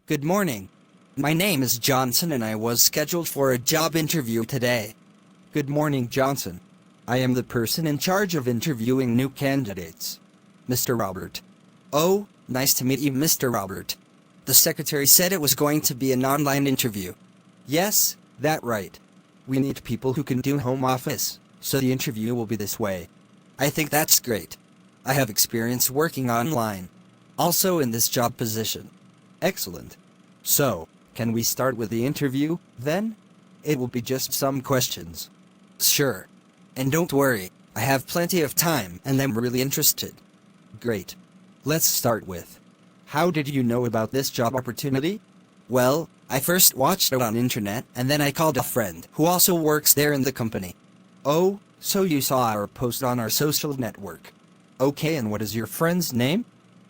Good morning. My name is Johnson and I was scheduled for a job interview today. Good morning, Johnson. I am the person in charge of interviewing new candidates. Mr. Robert. Oh, nice to meet you, Mr. Robert. The secretary said it was going to be an online interview. Yes, that right. We need people who can do home office, so the interview will be this way. I think that's great. I have experience working online. Also in this job position. Excellent. So, can we start with the interview, then? It will be just some questions. Sure. And don't worry, I have plenty of time and I'm really interested. Great. Let's start with, how did you know about this job opportunity? Well, I first watched it on internet and then I called a friend who also works there in the company. Oh, so you saw our post on our social network. Okay, and what is your friend's name?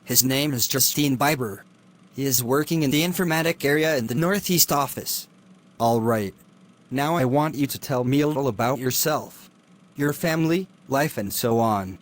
His name is Justine Bieber. He is working in the informatic area in the Northeast office. All right. Now I want you to tell me a little about yourself. Your family, life and so on.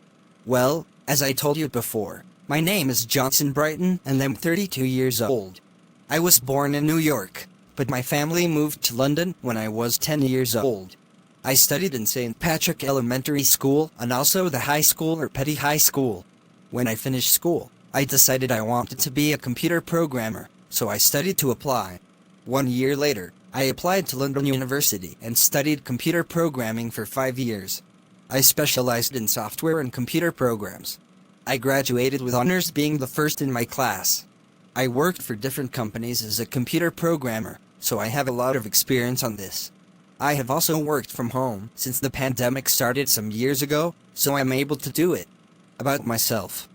Well, as I told you before, my name is Johnson Brighton and I'm 32 years old. I was born in New York, but my family moved to London when I was 10 years old. I studied in St. Patrick Elementary School and also the high school or petty high school. When I finished school, I decided I wanted to be a computer programmer, so I studied to apply. 1 year later, I applied to London University and studied computer programming for 5 years. I specialized in software and computer programs. I graduated with honors, being the first in my class. I worked for different companies as a computer programmer, so I have a lot of experience on this. I have also worked from home since the pandemic started some years ago, so I'm able to do it. About myself.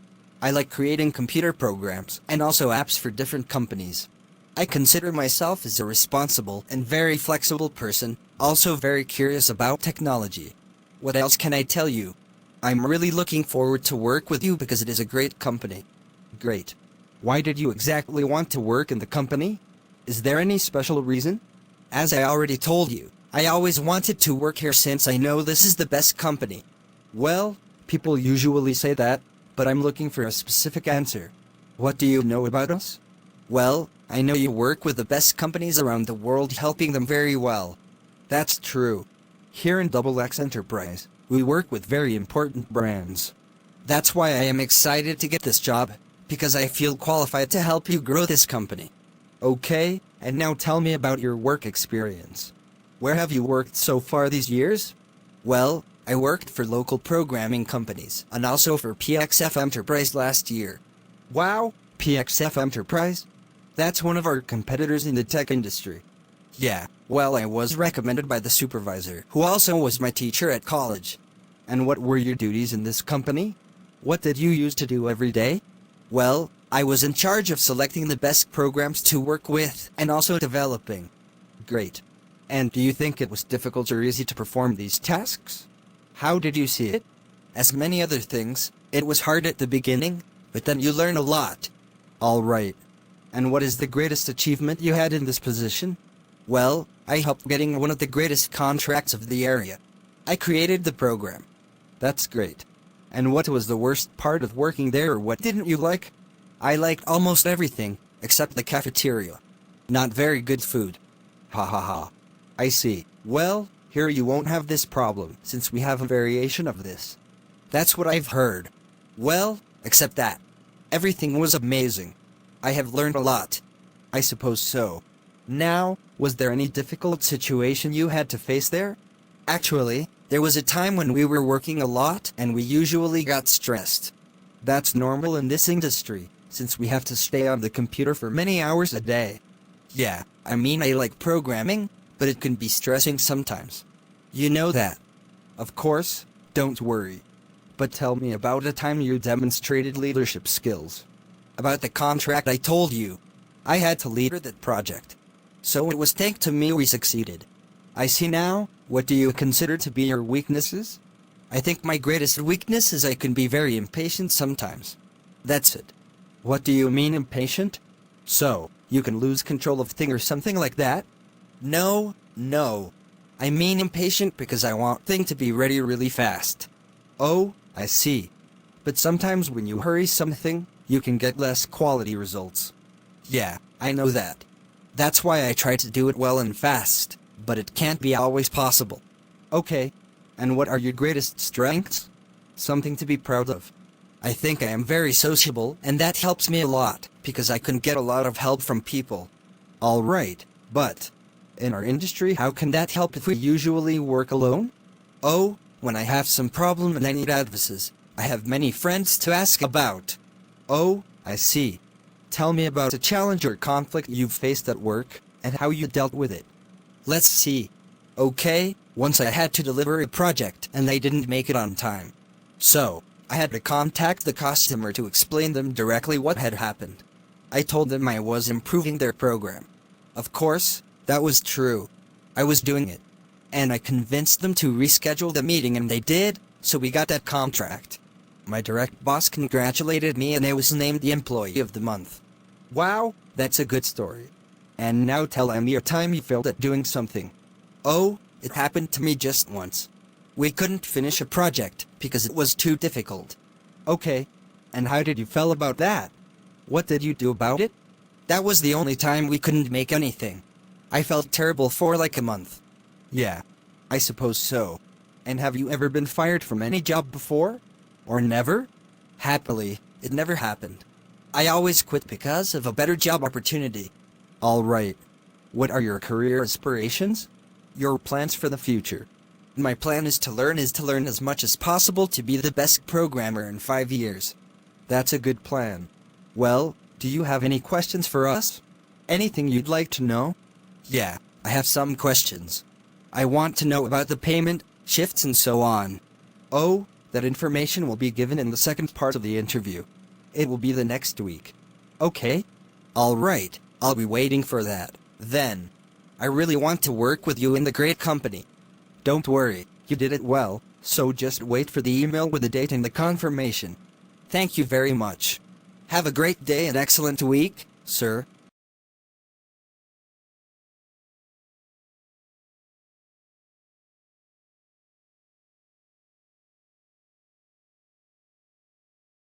I like creating computer programs and also apps for different companies. I consider myself as a responsible and very flexible person, also very curious about technology. What else can I tell you? I'm really looking forward to work with you because it is a great company. Great. Why did you exactly want to work in the company? Is there any special reason? As I already told you, I always wanted to work here since I know this is the best company. Well, people usually say that, but I'm looking for a specific answer. What do you know about us? Well, I know you work with the best companies around the world, helping them very well. That's true. Here in XX Enterprise, we work with very important brands. That's why I am excited to get this job, because I feel qualified to help you grow this company. Okay, and now tell me about your work experience. Where have you worked so far these years? Well, I worked for local programming companies and also for PXF Enterprise last year. Wow, PXF Enterprise? That's one of our competitors in the tech industry. Yeah, well, I was recommended by the supervisor, who also was my teacher at college. And what were your duties in this company? What did you use to do every day? Well, I was in charge of selecting the best programs to work with and also developing. Great. And do you think it was difficult or easy to perform these tasks? How did you see it? As many other things, it was hard at the beginning, but then you learn a lot. All right. And what is the greatest achievement you had in this position? Well, I helped getting one of the greatest contracts of the area. I created the program. That's great. And what was the worst part of working there, or what didn't you like? I liked almost everything, except the cafeteria. Not very good food. Ha ha ha. I see. Well, here you won't have this problem, since we have a variation of this. That's what I've heard. Well, except that. Everything was amazing. I have learned a lot. I suppose so. Now, was there any difficult situation you had to face there? Actually, there was a time when we were working a lot and we usually got stressed. That's normal in this industry, since we have to stay on the computer for many hours a day. Yeah, I mean, I like programming, but it can be stressing sometimes. You know that. Of course, don't worry. But tell me about a time you demonstrated leadership skills. About the contract I told you. I had to lead that project. So it was thanks to me we succeeded. I see now. What do you consider to be your weaknesses? I think my greatest weakness is I can be very impatient sometimes. That's it. What do you mean impatient? So, you can lose control of things or something like that? No. I mean impatient because I want things to be ready really fast. Oh, I see. But sometimes when you hurry something, you can get less quality results. Yeah, I know that. That's why I try to do it well and fast, but it can't be always possible. Okay. And what are your greatest strengths? Something to be proud of. I think I am very sociable, and that helps me a lot, because I can get a lot of help from people. Alright, but in our industry, how can that help if we usually work alone? Oh, when I have some problem and I need advices, I have many friends to ask about. Oh, I see. Tell me about a challenge or conflict you've faced at work, and how you dealt with it. Let's see. Okay, once I had to deliver a project and they didn't make it on time. So, I had to contact the customer to explain them directly what had happened. I told them I was improving their program. Of course, that was true. I was doing it. And I convinced them to reschedule the meeting and they did, so we got that contract. My direct boss congratulated me and I was named the Employee of the Month. Wow, that's a good story. And now tell me a time you failed at doing something. Oh, it happened to me just once. We couldn't finish a project because it was too difficult. Okay. And how did you feel about that? What did you do about it? That was the only time we couldn't make anything. I felt terrible for like a month. Yeah, I suppose so. And have you ever been fired from any job before? Or never? Happily, it never happened. I always quit because of a better job opportunity. Alright. What are your career aspirations? Your plans for the future? My plan is to learn as much as possible to be the best programmer in 5 years. That's a good plan. Well, do you have any questions for us? Anything you'd like to know? Yeah, I have some questions. I want to know about the payment, shifts and so on. Oh, that information will be given in the second part of the interview. It will be the next week. Okay? Alright, I'll be waiting for that. Then, I really want to work with you in the great company. Don't worry, you did it well, so just wait for the email with the date and the confirmation. Thank you very much. Have a great day and excellent week, sir.